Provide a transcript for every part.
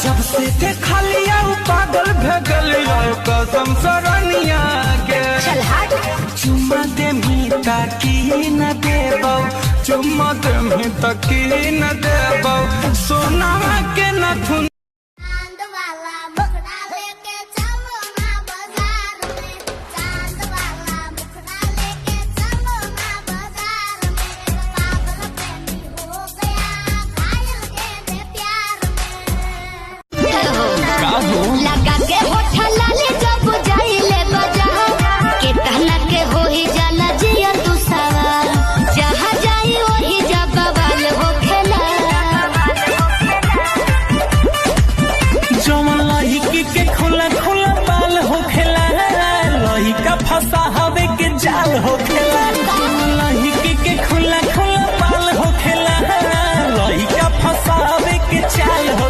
जब से देखा लिया पागल भगल कसम सरनिया गे चुम्मा दे मी ताकि न देबो चुम्मा दे मी ताकि न देबो सोना के न थुन लगा के होठा लाले जब जाइले बाजार के कहना के हो ही जाला जिया तू सवार जहाँ जाई वही जब बवाल हो खेला जवन लहिकी के खुला खुला बाल हो खेला लहिका फंसा हवे के जाल हो खेला लहिकी के खुला खुला बाल हो खेला लहिका फंसा हवे के चाल हो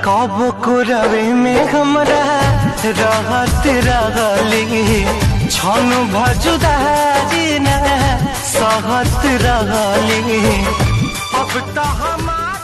कब कुरवे में हमरा रहत रहली छन भजुदारी न सहत रहली अब तो हमार